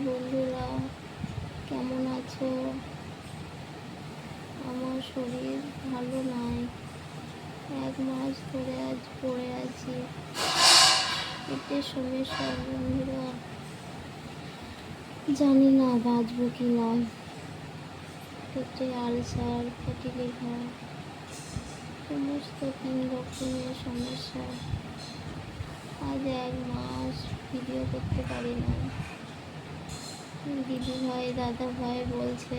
বন্ধুরা, কেমন আছো? আমার শরীর ভালো নয়। 1 মাস ধরে আজ পড়ে আছি। পেটের সমস্যা বন্ধুরা, জানি না বাঁচবো কি না। পেটে আলসার, ফ্যাটি লিভার, সমস্ত 3 রকমের সমস্যা। আজ 1 মাস ভিডিও করতে পারি না। দিদি ভাই, দাদা ভাই বলছে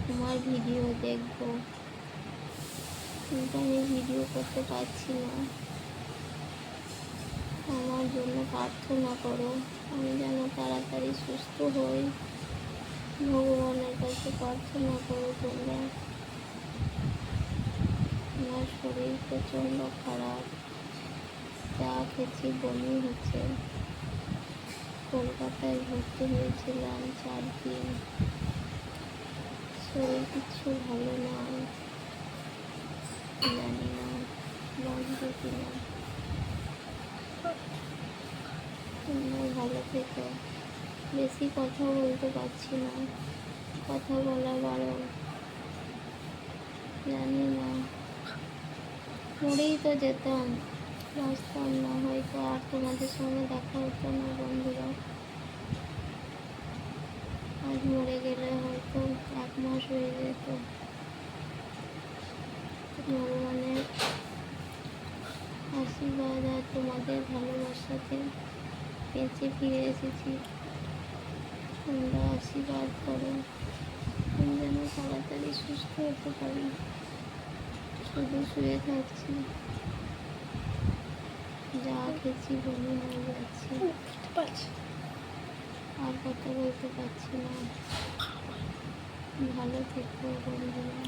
তোমার ভিডিও দেখবো, কিন্তু আমি ভিডিও করতে পারছি না। আমার জন্য প্রার্থনা করো, আমি যেন তাড়াতাড়ি সুস্থ হই। ভগবানের কাছে প্রার্থনা করো তোমরা। আমার শরীর প্রচণ্ড খারাপ, যা খেয়েছি বমি হচ্ছে। কলকাতায় ভর্তি হয়েছিলাম 4 দিন। শরীর কিচ্ছু ভালো নয়, জানি না বাঁচবো কিনা। তোমরা ভালো থেকো। বেশি কথা বলতে পারছি না, কথা বলা বারণ। জানি না, মরেই তো যেতাম, বাঁচতাম না, হয়তো আর তোমাদের সঙ্গে দেখা হতো না বন্ধুরা। আজ মরে গেলে হয়তো 1 মাস হয়ে যেত। ভগবানের আশীর্বাদ আর তোমাদের ভালোবাসাতে বেঁচে ফিরে এসেছি। তোমরা আশীর্বাদ করো, আমি যেন তাড়াতাড়ি সুস্থ হতে পারি। শুধু শুয়ে থাকছি, যা খেয়েছি বমি হয়ে যাচ্ছে, আর কথা বলতে পারছি না। ভালো থেকো বন্ধুরা।